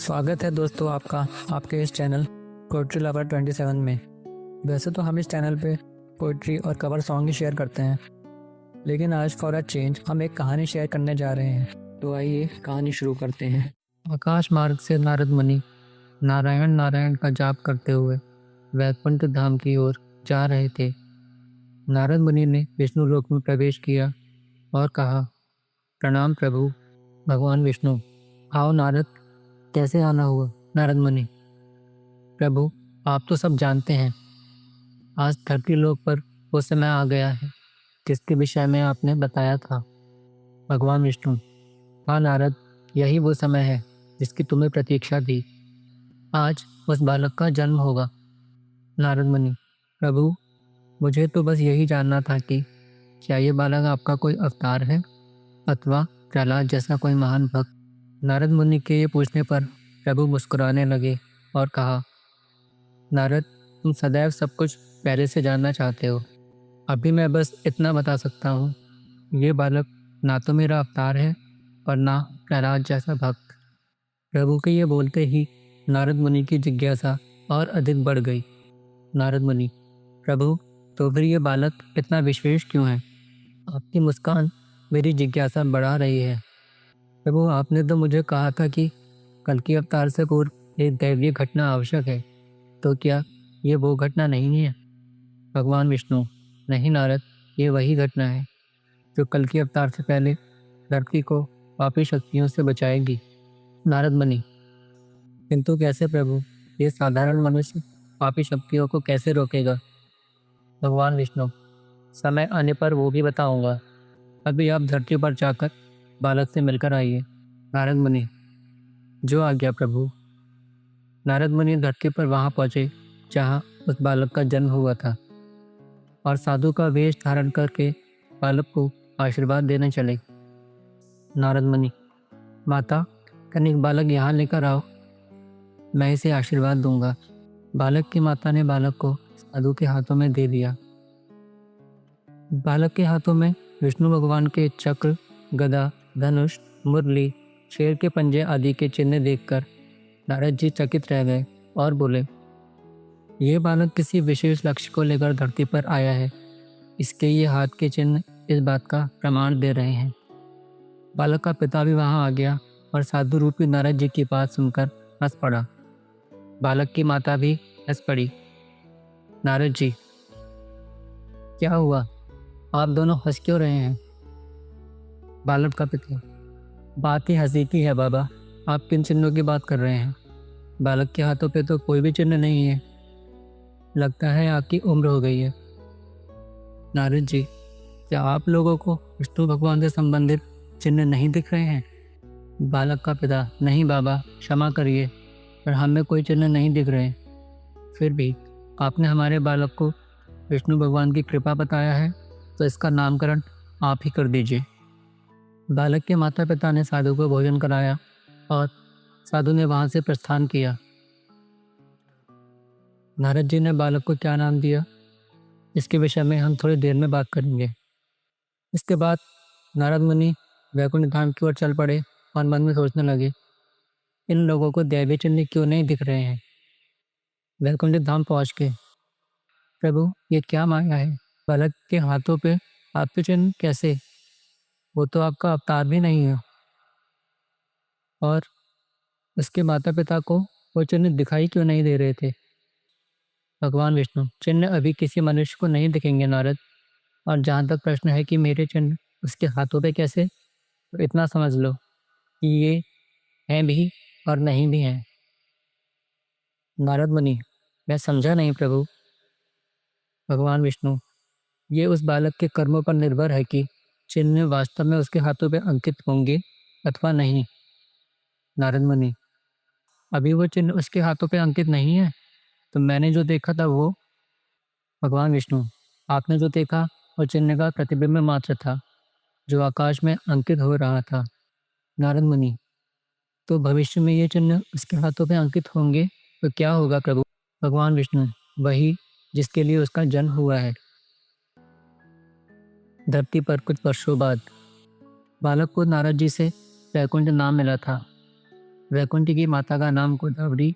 स्वागत है दोस्तों आपका आपके इस चैनल पोइट्री लवर 27 में। वैसे तो हम इस चैनल पे पोइट्री और कवर सॉन्ग ही शेयर करते हैं, लेकिन आज फॉर अ चेंज हम एक कहानी शेयर करने जा रहे हैं। तो आइए कहानी शुरू करते हैं। आकाश मार्ग से नारद मुनि नारायण नारायण का जाप करते हुए वैकुंठ धाम की ओर जा रहे थे। नारद मुनि ने विष्णु लोक में प्रवेश किया और कहा, प्रणाम प्रभु भगवान विष्णु। आओ नारद, कैसे आना हुआ? नारद मुनि, प्रभु आप तो सब जानते हैं, आज धरती लोक पर वो समय आ गया है जिसके विषय में आपने बताया था। भगवान विष्णु, हाँ नारद, यही वो समय है जिसकी तुम्हें प्रतीक्षा थी। आज उस बालक का जन्म होगा। नारद मुनि, प्रभु मुझे तो बस यही जानना था कि क्या ये बालक आपका कोई अवतार है अथवा प्रहलाद जैसा कोई महान भक्त? नारद मुनि के ये पूछने पर प्रभु मुस्कुराने लगे और कहा, नारद तुम सदैव सब कुछ पहले से जानना चाहते हो। अभी मैं बस इतना बता सकता हूँ, ये बालक ना तो मेरा अवतार है और ना प्रहलाद जैसा भक्त। प्रभु के ये बोलते ही नारद मुनि की जिज्ञासा और अधिक बढ़ गई। नारद मुनि, प्रभु तो फिर ये बालक इतना विशेष क्यों है? आपकी मुस्कान मेरी जिज्ञासा बढ़ा रही है। प्रभु आपने तो मुझे कहा था कि कल की अवतार से पूर्व एक दैवीय घटना आवश्यक है, तो क्या ये वो घटना नहीं है? भगवान विष्णु, नहीं नारद, ये वही घटना है जो कल की अवतार से पहले धरती को पापी शक्तियों से बचाएगी। नारद मुनि, किंतु कैसे प्रभु? ये साधारण मनुष्य पापी शक्तियों को कैसे रोकेगा? भगवान विष्णु, समय आने पर वो भी बताऊंगा। अभी आप धरती पर जाकर बालक से मिलकर आइए। नारद मुनि, जो आज्ञा प्रभु। नारद मुनि धरती पर वहां पहुंचे जहां उस बालक का जन्म हुआ था और साधु का वेश धारण करके बालक को आशीर्वाद देने चले। नारद मुनि, माता कनिक बालक यहाँ लेकर आओ, मैं इसे आशीर्वाद दूंगा। बालक की माता ने बालक को साधु के हाथों में दे दिया। बालक के हाथों में विष्णु भगवान के चक्र, गदा, धनुष, मुरली, शेर के पंजे आदि के चिन्ह देखकर नारद जी चकित रह गए और बोले, ये बालक किसी विशेष लक्ष्य को लेकर धरती पर आया है। इसके ये हाथ के चिन्ह इस बात का प्रमाण दे रहे हैं। बालक का पिता भी वहां आ गया और साधु रूपी नारद जी की बात सुनकर हंस पड़ा। बालक की माता भी हंस पड़ी। नारद जी, क्या हुआ? आप दोनों हंस क्यों रहे हैं? बालक का पिता, बात ही हंसी की है बाबा, आप किन चिन्हों की बात कर रहे हैं? बालक के हाथों पे तो कोई भी चिन्ह नहीं है। लगता है आपकी उम्र हो गई है। नारद जी, क्या आप लोगों को विष्णु भगवान से संबंधित चिन्ह नहीं दिख रहे हैं? बालक का पिता, नहीं बाबा, क्षमा करिए, पर हमें कोई चिन्ह नहीं दिख रहे। फिर भी आपने हमारे बालक को विष्णु भगवान की कृपा बताया है, तो इसका नामकरण आप ही कर दीजिए। बालक के माता पिता ने साधु को भोजन कराया और साधु ने वहां से प्रस्थान किया। नारद जी ने बालक को क्या नाम दिया, इसके विषय में हम थोड़ी देर में बात करेंगे। इसके बाद नारद मुनि वैकुंठ धाम की ओर चल पड़े और मन में सोचने लगे, इन लोगों को दैवीय चिन्ह क्यों नहीं दिख रहे हैं? वैकुंठ धाम पहुंच के, प्रभु ये क्या माया है? बालक के हाथों पे आपके चिन्ह कैसे? वो तो आपका अवतार भी नहीं है। और उसके माता पिता को वो चिन्ह दिखाई क्यों नहीं दे रहे थे? भगवान विष्णु, चिन्ह अभी किसी मनुष्य को नहीं दिखेंगे नारद, और जहाँ तक प्रश्न है कि मेरे चिन्ह उसके हाथों पे कैसे, तो इतना समझ लो कि ये हैं भी और नहीं भी हैं। नारद मुनि, मैं समझा नहीं प्रभु। भगवान विष्णु, ये उस बालक के कर्मों पर निर्भर है कि चिन्ह वास्तव में उसके हाथों पे अंकित होंगे अथवा नहीं। नारद मुनि, अभी वो चिन्ह उसके हाथों पे अंकित नहीं है, तो मैंने जो देखा था वो। भगवान विष्णु, आपने जो देखा वो चिन्ह का प्रतिबिंब मात्र था जो आकाश में अंकित हो रहा था। नारद मुनि, तो भविष्य में ये चिन्ह उसके हाथों पे अंकित होंगे तो क्या होगा प्रभु? भगवान विष्णु, वही जिसके लिए उसका जन्म हुआ है। धरती पर कुछ वर्षों बाद बालक को नारद जी से वैकुंठ नाम मिला था। वैकुंठ की माता का नाम गोदावरी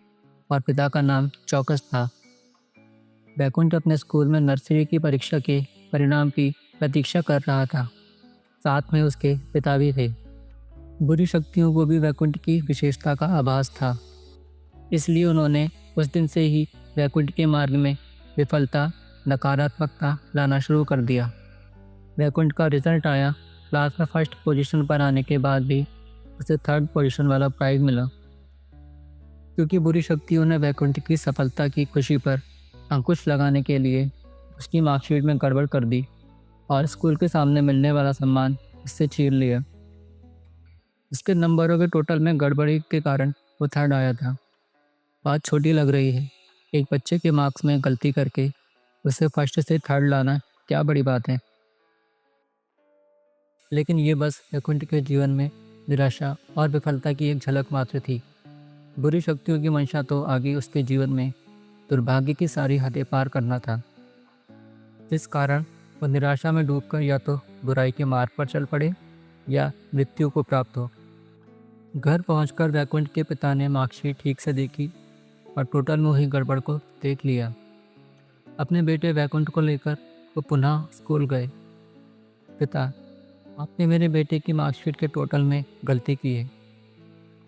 और पिता का नाम चौकस था। वैकुंठ अपने स्कूल में नर्सरी की परीक्षा के परिणाम की प्रतीक्षा कर रहा था। साथ में उसके पिता भी थे। बुरी शक्तियों को भी वैकुंठ की विशेषता का आभास था। इसलिए उन्होंने उस दिन से ही वैकुंठ के मार्ग में विफलता, नकारात्मकता लाना शुरू कर दिया। वैकुंठ का रिजल्ट आया। क्लास में फर्स्ट पोजीशन पर आने के बाद भी उसे थर्ड पोजीशन वाला प्राइज मिला, क्योंकि बुरी शक्तियों ने वैकुंठ की सफलता की खुशी पर अंकुश लगाने के लिए उसकी मार्कशीट में गड़बड़ कर दी और स्कूल के सामने मिलने वाला सम्मान उससे छीन लिया। उसके नंबरों के टोटल में गड़बड़ी के कारण वो थर्ड आया था। बात छोटी लग रही है, एक बच्चे के मार्क्स में गलती करके उसे फर्स्ट से थर्ड लाना क्या बड़ी बात है। लेकिन ये बस वैकुंठ के जीवन में निराशा और विफलता की एक झलक मात्र थी। बुरी शक्तियों की मंशा तो आगे उसके जीवन में दुर्भाग्य की सारी हदें पार करना था, जिस कारण वो निराशा में डूबकर या तो बुराई के मार्ग पर चल पड़े या मृत्यु को प्राप्त हो। घर पहुंचकर वैकुंठ के पिता ने मार्कशीट ठीक से देखी और टोटल में हुई गड़बड़ को देख लिया। अपने बेटे वैकुंठ को लेकर वो पुनः स्कूल गए। पिता, आपने मेरे बेटे की मार्कशीट के टोटल में गलती की है।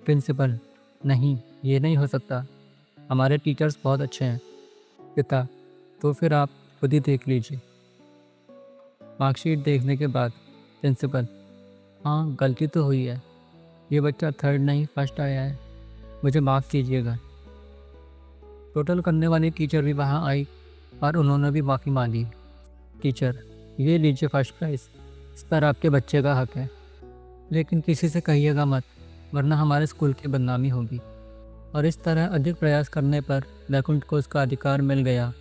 प्रिंसिपल, नहीं, ये नहीं हो सकता, हमारे टीचर्स बहुत अच्छे हैं। पिता, तो फिर आप खुद ही देख लीजिए। मार्कशीट देखने के बाद प्रिंसिपल, हाँ गलती तो हुई है, ये बच्चा थर्ड नहीं फर्स्ट आया है, मुझे माफ़ कीजिएगा। टोटल करने वाली टीचर भी वहाँ आई और उन्होंने भी माफ़ी मांगी। टीचर, ये लीजिए फर्स्ट प्राइज़, इस पर आपके बच्चे का हक है, लेकिन किसी से कहिएगा मत, वरना हमारे स्कूल की बदनामी होगी। और इस तरह अधिक प्रयास करने पर वैकुंठ को उसका अधिकार मिल गया,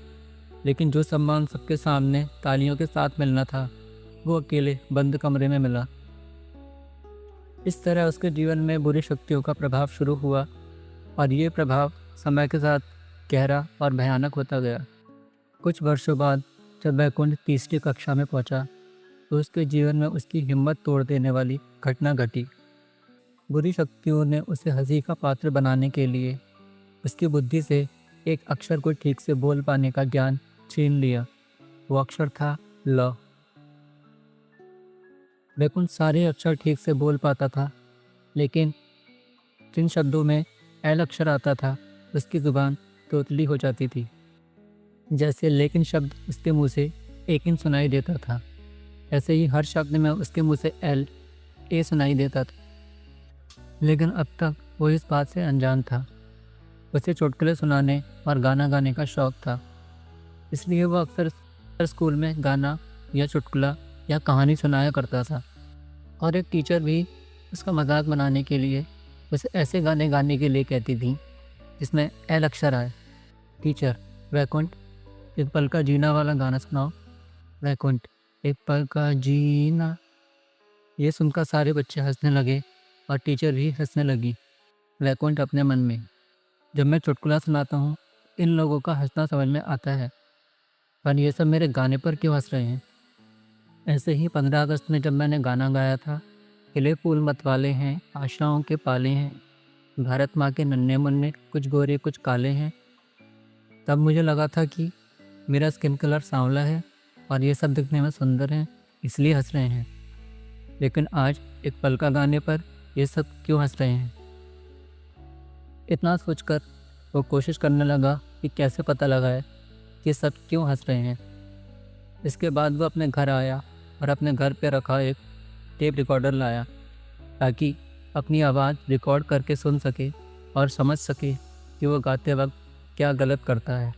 लेकिन जो सम्मान सबके सामने तालियों के साथ मिलना था, वो अकेले बंद कमरे में मिला। इस तरह उसके जीवन में बुरी शक्तियों का प्रभाव शुरू हुआ और ये प्रभाव समय के साथ गहरा और भयानक होता गया। कुछ वर्षों बाद जब वैकुंठ तीसरी कक्षा में पहुंचा, तो उसके जीवन में उसकी हिम्मत तोड़ देने वाली घटना घटी। बुरी शक्तियों ने उसे हंसी का पात्र बनाने के लिए उसकी बुद्धि से एक अक्षर को ठीक से बोल पाने का ज्ञान छीन लिया। वो अक्षर था ल। वैकुंठ सारे अक्षर ठीक से बोल पाता था, लेकिन जिन शब्दों में एल अक्षर आता था उसकी जुबान तोतली हो जाती थी। जैसे लेकिन शब्द उसके मुंह से एक इन सुनाई देता था, ऐसे ही हर शब्द में उसके मुंह से एल ए सुनाई देता था। लेकिन अब तक वो इस बात से अनजान था। उसे चुटकुले सुनाने और गाना गाने का शौक था, इसलिए वो अक्सर स्कूल में गाना या चुटकुला या कहानी सुनाया करता था। और एक टीचर भी उसका मजाक बनाने के लिए उसे ऐसे गाने गाने के लिए कहती थी जिसमें एल अक्षर आए। टीचर, वैकुंठ एक पल का जीना वाला गाना सुनाओ। वैकुंठ, एक पल का जीना। ये सुनकर सारे बच्चे हंसने लगे और टीचर भी हंसने लगी। वैकुंठ अपने मन में, जब मैं चुटकुला सुनाता हूँ इन लोगों का हंसना समझ में आता है, पर ये सब मेरे गाने पर क्यों हंस रहे हैं। ऐसे ही 15 अगस्त में जब मैंने गाना गाया था, खिले फूल मतवाले हैं, आशाओं के पाले हैं, भारत माँ के नन्हे मुन्ने कुछ गोरे कुछ काले हैं, तब मुझे लगा था कि मेरा स्किन कलर सांवला है और ये सब दिखने में सुंदर हैं, इसलिए हंस रहे हैं। लेकिन आज एक पल का गाने पर ये सब क्यों हंस रहे हैं। इतना सोचकर वो कोशिश करने लगा कि कैसे पता लगाए कि सब क्यों हंस रहे हैं। इसके बाद वो अपने घर आया और अपने घर पे रखा एक टेप रिकॉर्डर लाया, ताकि अपनी आवाज़ रिकॉर्ड करके सुन सके और समझ सके कि वो गाते वक्त क्या गलत करता है।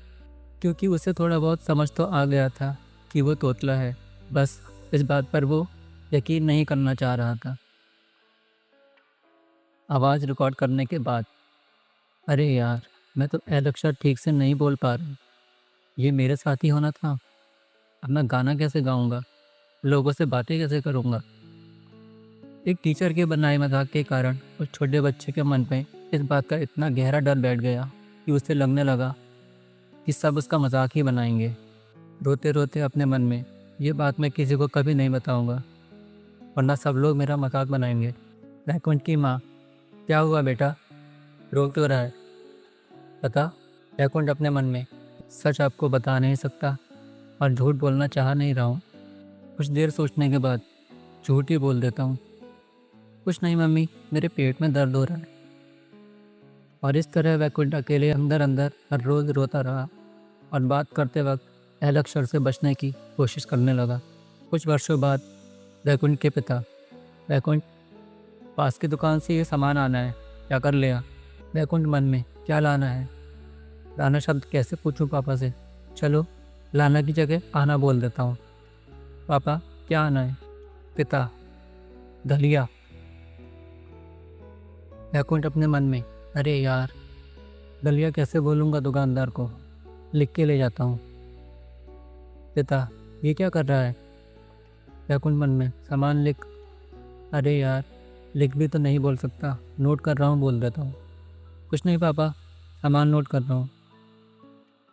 क्योंकि उसे थोड़ा बहुत समझ तो आ गया था कि वो तोतला है, बस इस बात पर वो यकीन नहीं करना चाह रहा था। आवाज़ रिकॉर्ड करने के बाद, अरे यार, मैं तो एल अक्षर ठीक से नहीं बोल पा रहा, ये मेरे साथ ही होना था। अब मैं गाना कैसे गाऊंगा, लोगों से बातें कैसे करूंगा। एक टीचर के बनाए मजाक के कारण उस छोटे बच्चे के मन में इस बात का इतना गहरा डर बैठ गया कि उसे लगने लगा कि सब उसका मजाक ही बनाएंगे। रोते रोते अपने मन में, ये बात मैं किसी को कभी नहीं बताऊंगा, वरना सब लोग मेरा मजाक बनाएंगे। वैकुंठ की माँ, क्या हुआ बेटा, रो क्यों रहा है? बता। वैकुंठ अपने मन में, सच आपको बता नहीं सकता और झूठ बोलना चाह नहीं रहा हूँ। कुछ देर सोचने के बाद झूठ ही बोल देता हूँ। कुछ नहीं मम्मी, मेरे पेट में दर्द हो रहा है। और इस तरह वैकुंठ अकेले अंदर अंदर हर रोज रोता रहा और बात करते वक्त एल अक्षर से बचने की कोशिश करने लगा। कुछ वर्षों बाद वैकुंठ के पिता, वैकुंठ, पास की दुकान से ये सामान आना है, क्या कर ले आ? वैकुंठ मन में, क्या लाना है? लाना शब्द कैसे पूछूं पापा से? चलो, लाना की जगह आना बोल देता हूँ। पापा, क्या आना है? पिता, दलिया। वैकुंठ अपने मन में, अरे यार, दलिया कैसे बोलूँगा दुकानदार को? लिख के ले जाता हूँ। पिता, ये क्या कर रहा है? वैकुंठ मन में, सामान लिख। अरे यार, लिख भी तो नहीं बोल सकता, नोट कर रहा हूँ बोल देता हूँ। कुछ नहीं पापा, सामान नोट कर रहा हूँ।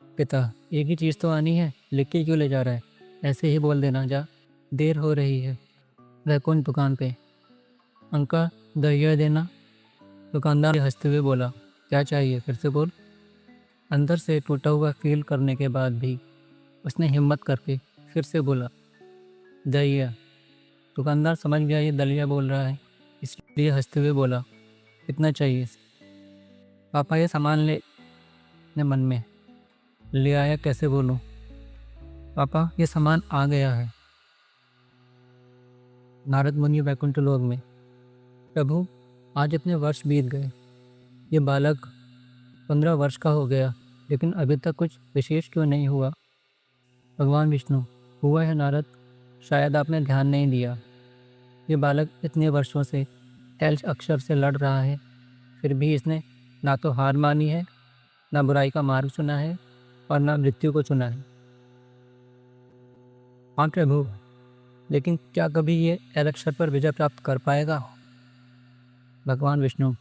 पिता, एक ही चीज़ तो आनी है, लिख के क्यों ले जा रहा है? ऐसे ही बोल देना, जा, देर हो रही है। वैकुंठ दुकान पे, अंकल दहिया देना। दुकानदार हंसते हुए बोला, क्या चाहिए, फिर से बोल। अंदर से टूटा हुआ फील करने के बाद भी उसने हिम्मत करके फिर से बोला, दहिया। दुकानदार समझ गया ये दलिया बोल रहा है, इसलिए हंसते हुए बोला, कितना चाहिए? पापा, ये सामान ले। ने मन में, ले आया कैसे बोलूं? पापा, ये सामान आ गया है। नारद मुनि वैकुंठ लोक में, प्रभु, आज इतने वर्ष बीत गए। ये बालक 15 वर्ष का हो गया, लेकिन अभी तक कुछ विशेष क्यों नहीं हुआ? भगवान विष्णु, हुआ है नारद, शायद आपने ध्यान नहीं दिया। ये बालक इतने वर्षों से एल अक्षर से लड़ रहा है, फिर भी इसने ना तो हार मानी है, ना बुराई का मार्ग चुना है और ना मृत्यु को चुना है। हाँ प्रभु, लेकिन क्या कभी ये एल अक्षर पर विजय प्राप्त कर पाएगा? भगवान विष्णु,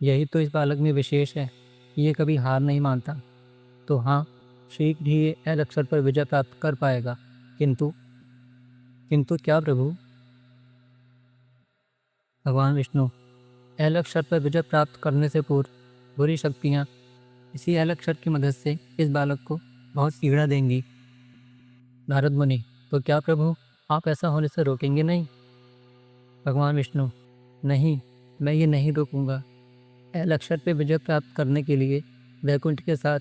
यही तो इस बालक में विशेष है, ये कभी हार नहीं मानता। तो हाँ, शीघ्र ही ये एल अक्षर पर विजय प्राप्त कर पाएगा, किंतु किंतु क्या प्रभु? भगवान विष्णु, एल अक्षर पर विजय प्राप्त करने से पूर्व बुरी शक्तियाँ इसी एल अक्षर की मदद से इस बालक को बहुत पीड़ा देंगी। नारद मुनि, तो क्या प्रभु, आप ऐसा होने से रोकेंगे नहीं? भगवान विष्णु, नहीं, मैं ये नहीं रोकूंगा। एल अक्षर पे विजय प्राप्त करने के लिए वैकुंठ के साथ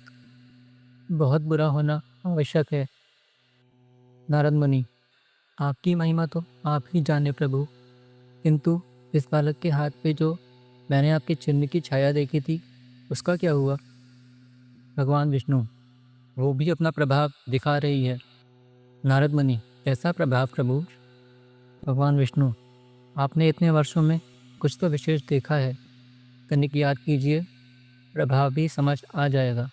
बहुत बुरा होना आवश्यक है। नारद मुनि, आपकी महिमा तो आप ही जाने प्रभु, किंतु इस बालक के हाथ पे जो मैंने आपके चिन्ह की छाया देखी थी, उसका क्या हुआ? भगवान विष्णु, वो भी अपना प्रभाव दिखा रही है। नारद मुनि, कैसा प्रभाव प्रभु? भगवान विष्णु, आपने इतने वर्षों में कुछ तो विशेष देखा है, तनिक याद कीजिए, प्रभाव भी समझ आ जाएगा।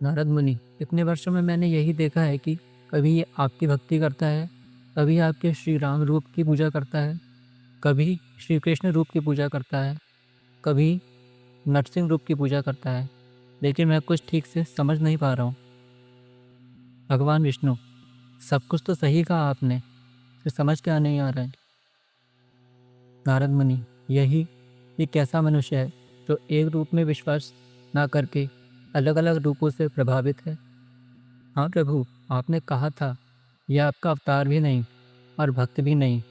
नारद मुनि, इतने वर्षों में मैंने यही देखा है कि कभी ये आपकी भक्ति करता है, कभी आपके श्री राम रूप की पूजा करता है, कभी श्री कृष्ण रूप की पूजा करता है, कभी नरसिंह रूप की पूजा करता है, लेकिन मैं कुछ ठीक से समझ नहीं पा रहा हूँ। भगवान विष्णु, सब कुछ तो सही कहा आपने, फिर समझ क्या नहीं आ रहा है? नारद मुनि, यही ये कैसा मनुष्य है जो एक रूप में विश्वास ना करके अलग अलग रूपों से प्रभावित है? हाँ प्रभु, आपने कहा था यह आपका अवतार भी नहीं और भक्त भी नहीं।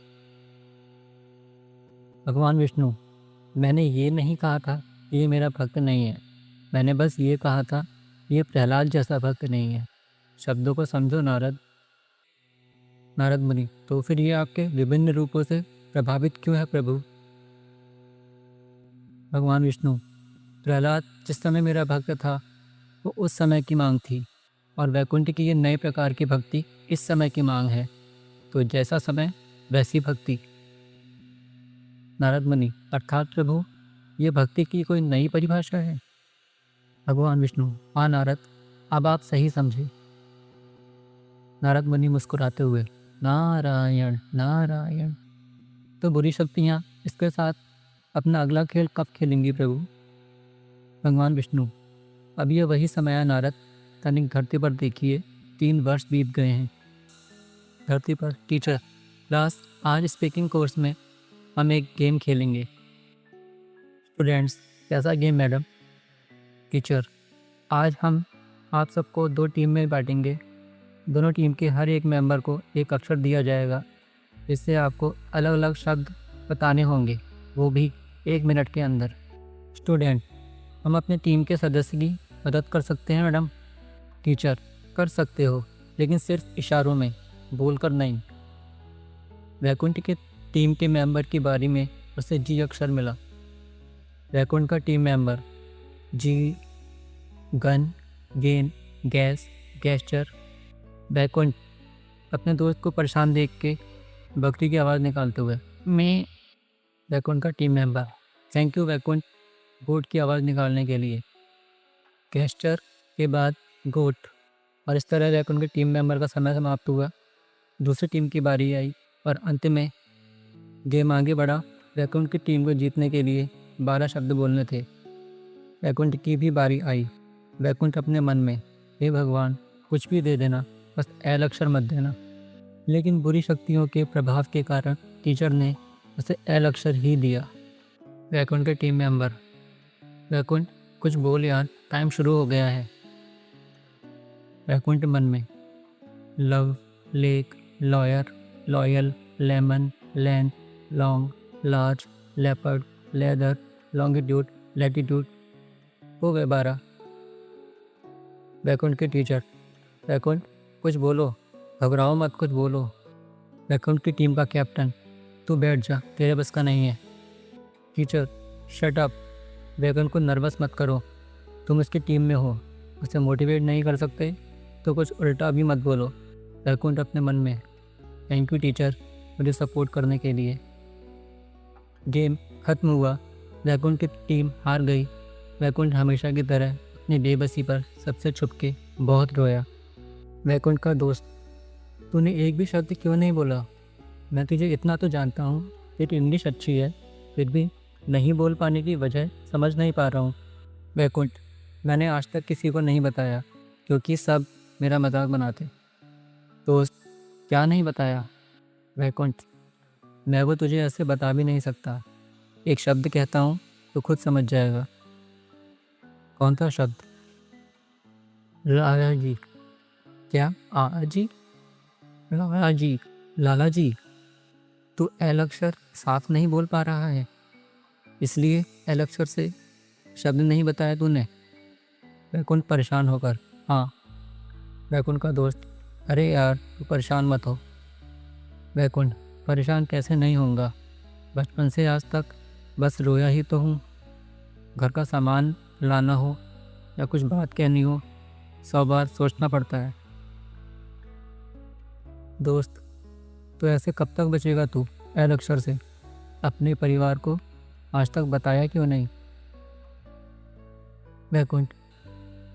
भगवान विष्णु, मैंने ये नहीं कहा था ये मेरा भक्त नहीं है, मैंने बस ये कहा था ये प्रहलाद जैसा भक्त नहीं है। शब्दों को समझो नारद। नारद मुनि, तो फिर ये आपके विभिन्न रूपों से प्रभावित क्यों है प्रभु? भगवान विष्णु, प्रहलाद जिस समय मेरा भक्त था वो उस समय की मांग थी, और वैकुंठ की ये नए प्रकार की भक्ति इस समय की मांग है, तो जैसा समय वैसी भक्ति। नारद मुनि, अर्थात प्रभु ये भक्ति की कोई नई परिभाषा है? भगवान विष्णु, हाँ नारद, अब आप सही समझे। नारद मुनि मुस्कुराते हुए, नारायण नारायण। तो बुरी शक्तियाँ इसके साथ अपना अगला खेल कब खेलेंगी प्रभु? भगवान विष्णु, अब ये वही समय है नारद, तनिक धरती पर देखिए, 3 वर्ष बीत गए हैं। धरती पर, टीचर, क्लास, आज स्पीकिंग कोर्स में हम एक गेम खेलेंगे। स्टूडेंट्स, कैसा गेम मैडम? टीचर, आज हम आप सबको दो टीम में बांटेंगे। दोनों टीम के हर एक मेंबर को एक अक्षर दिया जाएगा, जिससे आपको अलग अलग शब्द बताने होंगे, वो भी 1 मिनट के अंदर। स्टूडेंट, हम अपने टीम के सदस्य की मदद कर सकते हैं मैडम? टीचर, कर सकते हो, लेकिन सिर्फ इशारों में, बोलकर नहीं। वैकुंठ के टीम के मेंबर की बारी में उसे जी अक्षर मिला। वैकुंठ का team member G, gun, gain, gas, gesture. Vaikunth अपने दोस्त को परेशान देख के बकरी की आवाज़ निकालते हुए मैं। वैकुंठ का team member, thank you Vaikunth, goat की आवाज़ निकालने के लिए। गैस्चर के बाद गोट। और इस तरह वैकुंठ के टीम मेंबर का समय समाप्त हुआ। दूसरी टीम की बारी आई और अंत में गेम आगे बढ़ा। वैकुंठ की टीम को जीतने के लिए 12 शब्द बोलने थे। वैकुंठ की भी बारी आई। वैकुंठ अपने मन में, हे भगवान, कुछ भी दे देना, बस एल अक्षर मत देना। लेकिन बुरी शक्तियों के प्रभाव के कारण टीचर ने उसे एल अक्षर ही दिया। वैकुंठ के टीम मेंबर, वैकुंठ कुछ बोल यार, टाइम शुरू हो गया है। वैकुंठ मन में, love, lake, lawyer, loyal, lemon, land, long, large, leopard, leather, longitude, latitude. हो गए 12। वैकुंठ के टीचर, वैकुंठ कुछ बोलो, घबराओ मत, कुछ बोलो। वैकुंठ की टीम का कैप्टन, तू बैठ जा, तेरे बस का नहीं है। टीचर, शट अप, वैकुंठ को नर्वस मत करो, तुम इसकी टीम में हो, उसे मोटिवेट नहीं कर सकते तो कुछ उल्टा भी मत बोलो। वैकुंठ अपने मन में, थैंक यू टीचर, मुझे सपोर्ट करने के लिए। गेम खत्म हुआ। वैकुंठ की टीम हार गई। वैकुंठ हमेशा की तरह अपनी बेबसी पर सबसे छुप के बहुत रोया। वैकुंठ का दोस्त, तूने एक भी शब्द क्यों नहीं बोला? मैं तुझे इतना तो जानता हूँ, तेरी इंग्लिश अच्छी है, फिर भी नहीं बोल पाने की वजह समझ नहीं पा रहा हूँ। वैकुंठ, मैंने आज तक किसी को नहीं बताया, क्योंकि सब मेरा मजाक बनाते। दोस्त, क्या नहीं बताया? वैकुंठ, मैं वो तुझे ऐसे बता भी नहीं सकता। एक शब्द कहता हूँ तो खुद समझ जाएगा। कौन सा शब्द? लाला जी। क्या? जी? लाला जी, लाला जी, तू एल अक्षर साफ नहीं बोल पा रहा है, इसलिए एल अक्षर से शब्द नहीं बताया तूने? वैकुंठ परेशान होकर, हाँ। वैकुंठ का दोस्त, अरे यार तू परेशान मत हो। वैकुंठ, परेशान कैसे नहीं होऊंगा, बचपन से आज तक बस रोया ही तो हूँ। घर का सामान लाना हो या कुछ बात कहनी हो, 100 बार सोचना पड़ता है। दोस्त, तो ऐसे कब तक बचेगा तू एल अक्षर से? अपने परिवार को आज तक बताया क्यों नहीं? वैकुंठ,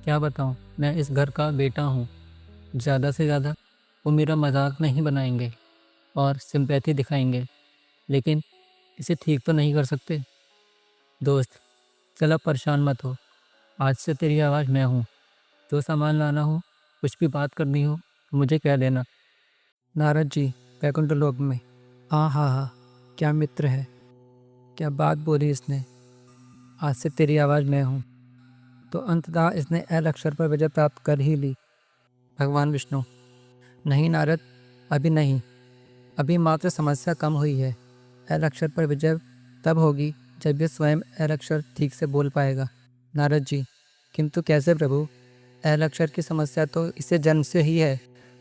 क्या बताऊँ, मैं इस घर का बेटा हूँ। ज़्यादा से ज़्यादा वो मेरा मजाक नहीं बनाएंगे और सिंपैथी दिखाएंगे, लेकिन इसे ठीक तो नहीं कर सकते। दोस्त, चल अब परेशान मत हो, आज से तेरी आवाज़ मैं हूँ। जो सामान लाना हो, कुछ भी बात करनी हो तो मुझे कह देना। नारद जी, वैकुंठ लोक में, हाँ हाँ हाँ, क्या मित्र है, क्या बात बोली इसने, आज से तेरी आवाज़ मैं हूँ। तो अंततः इसने एल अक्षर पर विजय प्राप्त कर ही ली। भगवान विष्णु, नहीं नारद, अभी नहीं, अभी मात्र समस्या कम हुई है। एल अक्षर पर विजय तब होगी जब ये स्वयं एल अक्षर ठीक से बोल पाएगा। नारद जी, किंतु कैसे प्रभु? एल अक्षर की समस्या तो इसे जन्म से ही है,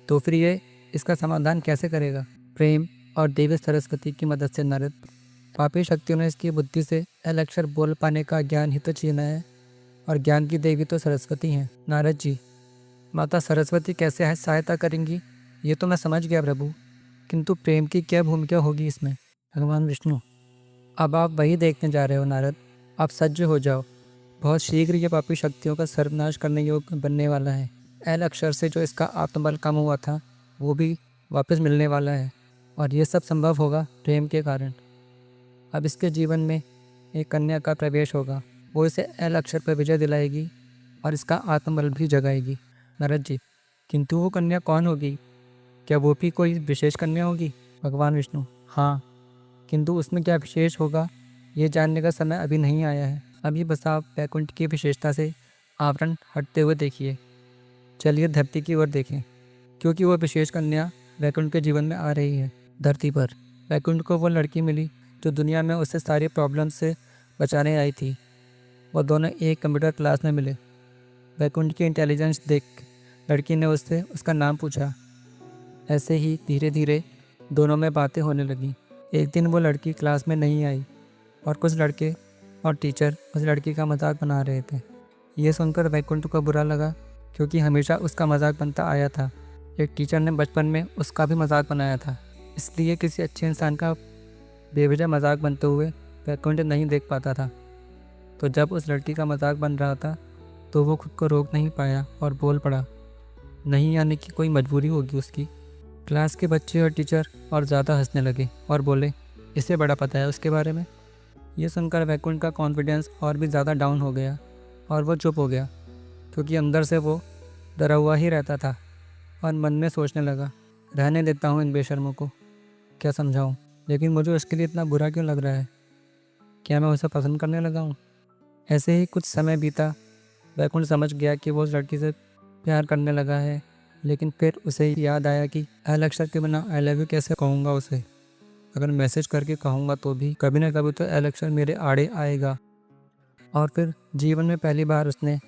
तो फिर ये इसका समाधान कैसे करेगा? प्रेम और देवी सरस्वती की मदद से नारद। पापी शक्तियों ने इसकी बुद्धि से एल अक्षर बोल पाने का ज्ञान ही तो छीना है, और ज्ञान की देवी तो सरस्वती हैं। नारद जी, माता सरस्वती कैसे सहायता करेंगी ये तो मैं समझ गया प्रभु, किंतु प्रेम की क्या भूमिका होगी इसमें? भगवान विष्णु, अब आप वही देखने जा रहे हो नारद, आप सज्ज हो जाओ, बहुत शीघ्र ये पापी शक्तियों का सर्वनाश करने योग्य बनने वाला है। एल अक्षर से जो इसका आत्मबल कम हुआ था वो भी वापस मिलने वाला है, और ये सब संभव होगा प्रेम के कारण। अब इसके जीवन में एक कन्या का प्रवेश होगा, वो इसे एल अक्षर पर विजय दिलाएगी और इसका आत्मबल भी जगाएगी। नारद जी, किंतु वो कन्या कौन होगी? क्या वो भी कोई विशेष कन्या होगी? भगवान विष्णु, हाँ, किंतु उसमें क्या विशेष होगा ये जानने का समय अभी नहीं आया है। अभी बस आप वैकुंठ की विशेषता से आवरण हटते हुए देखिए। चलिए धरती की ओर देखें, क्योंकि वो विशेष कन्या वैकुंठ के जीवन में आ रही है। धरती पर वैकुंठ को वो लड़की मिली जो दुनिया में उससे सारी प्रॉब्लम्स से बचाने आई थी। वो दोनों एक कंप्यूटर क्लास में मिले। वैकुंठ की इंटेलिजेंस देख लड़की ने उससे उसका नाम पूछा। ऐसे ही धीरे धीरे दोनों में बातें होने लगी। एक दिन वो लड़की क्लास में नहीं आई और कुछ लड़के और टीचर उस लड़की का मजाक बना रहे थे। ये सुनकर वैकुंठ को बुरा लगा, क्योंकि हमेशा उसका मजाक बनता आया था। एक टीचर ने बचपन में उसका भी मजाक बनाया था, इसलिए किसी अच्छे इंसान का बेवजह मजाक बनते हुए वैकुंठ नहीं देख पाता था। तो जब उस लड़की का मजाक बन रहा था तो वो खुद को रोक नहीं पाया और बोल पड़ा, नहीं आने की कोई मजबूरी होगी उसकी। क्लास के बच्चे और टीचर और ज़्यादा हंसने लगे और बोले, इसे बड़ा पता है उसके बारे में। ये सुनकर वैकुंठ का कॉन्फिडेंस और भी ज़्यादा डाउन हो गया और वो चुप हो गया, क्योंकि अंदर से वो डरा हुआ ही रहता था और मन में सोचने लगा, रहने देता हूँ इन बेशर्मों को, क्या समझाऊँ, लेकिन मुझे उसके लिए इतना बुरा क्यों लग रहा है? क्या मैं उसे पसंद करने लगा हूँ? ऐसे ही कुछ समय बीता। वैकुंठ समझ गया कि वो उस लड़की से प्यार करने लगा है, लेकिन फिर उसे याद आया कि एल अक्षर के बिना आई लव यू कैसे कहूँगा उसे। अगर मैसेज करके कहूँगा तो भी कभी ना कभी तो एल अक्षर मेरे आड़े आएगा। और फिर जीवन में पहली बार उसने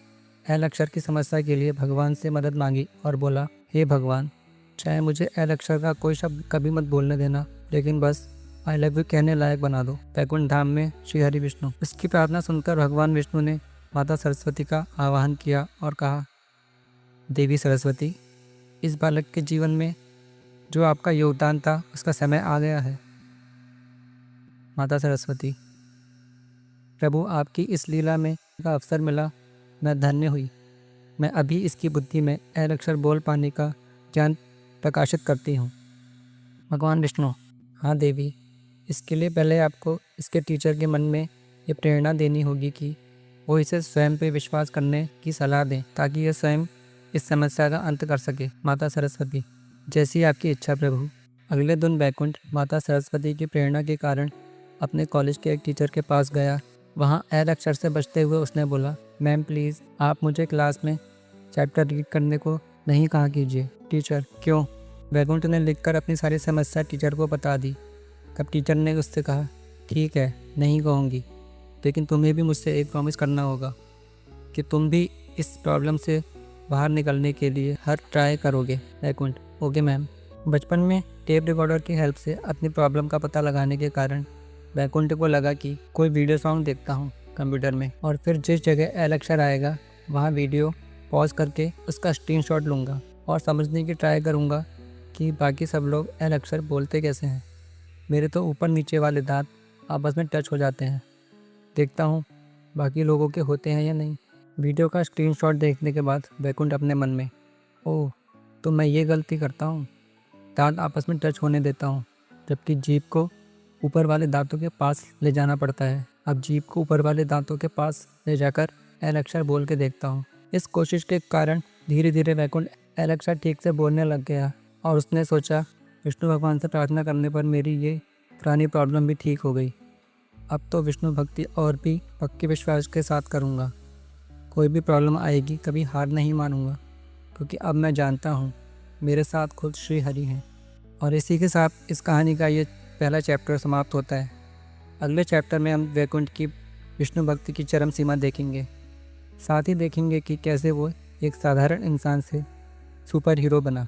एल अक्षर की समस्या के लिए भगवान से मदद मांगी और बोला, हे भगवान, चाहे मुझे एल अक्षर का कोई शब्द कभी मत बोलने देना, लेकिन बस आई लव यू कहने लायक बना दो। वैकुंठ धाम में श्री हरि विष्णु। इसकी प्रार्थना सुनकर भगवान विष्णु ने माता सरस्वती का आवाहन किया और कहा, देवी सरस्वती, इस बालक के जीवन में जो आपका योगदान था उसका समय आ गया है। माता सरस्वती, प्रभु आपकी इस लीला में का अवसर मिला, मैं धन्य हुई। मैं अभी इसकी बुद्धि में एल अक्षर बोल पाने का ज्ञान प्रकाशित करती हूँ। भगवान विष्णु, हाँ देवी, इसके लिए पहले आपको इसके टीचर के मन में ये प्रेरणा देनी होगी कि वो इसे स्वयं पे विश्वास करने की सलाह दें, ताकि यह स्वयं इस समस्या का अंत कर सके। माता सरस्वती, जैसी आपकी इच्छा प्रभु। अगले दिन वैकुंठ माता सरस्वती की प्रेरणा के कारण अपने कॉलेज के एक टीचर के पास गया। वहाँ एल अक्षर से बचते हुए उसने बोला, मैम प्लीज़ आप मुझे क्लास में चैप्टर रीड करने को नहीं कहा कीजिए। टीचर, क्यों? वैकुंठ ने लिखकर अपनी सारी समस्या टीचर को बता दी। तब टीचर ने उससे कहा, ठीक है, नहीं कहूँगी, लेकिन तुम्हें भी मुझसे एक प्रॉमिस करना होगा कि तुम भी इस प्रॉब्लम से बाहर निकलने के लिए हर ट्राई करोगे। Vaikunth, okay ma'am. बचपन में टेप रिकॉर्डर की हेल्प से अपनी प्रॉब्लम का पता लगाने के कारण वैकुंठ को लगा कि कोई वीडियो सॉन्ग देखता हूँ कंप्यूटर में, और फिर जिस जगह एल अक्षर आएगा वहाँ वीडियो पॉज करके उसका स्क्रीनशॉट लूँगा और समझने की ट्राई करूँगा कि बाकी सब लोग एल अक्षर बोलते कैसे हैं। मेरे तो ऊपर नीचे वाले दांत आपस में टच हो जाते हैं। देखता हूँ बाकी लोगों के होते हैं या नहीं। वीडियो का स्क्रीनशॉट देखने के बाद वैकुंठ अपने मन में, ओह, तो मैं ये गलती करता हूँ, दांत आपस में टच होने देता हूँ, जबकि जीभ को ऊपर वाले दांतों के पास ले जाना पड़ता है। अब जीभ को ऊपर वाले दांतों के पास ले जाकर एल अक्षर बोल के देखता हूँ। इस कोशिश के कारण धीरे धीरे वैकुंठ एल अक्षर ठीक से बोलने लग गया और उसने सोचा, विष्णु भगवान से प्रार्थना करने पर मेरी ये पुरानी प्रॉब्लम भी ठीक हो गई। अब तो विष्णु भक्ति और भी पक्के विश्वास के साथ करूँगा। कोई भी प्रॉब्लम आएगी कभी हार नहीं मानूंगा, क्योंकि अब मैं जानता हूँ मेरे साथ खुद श्री हरि हैं। और इसी के साथ इस कहानी का ये पहला चैप्टर समाप्त होता है। अगले चैप्टर में हम वैकुंठ की विष्णु भक्ति की चरम सीमा देखेंगे। साथ ही देखेंगे कि कैसे वो एक साधारण इंसान से सुपर हीरो बना।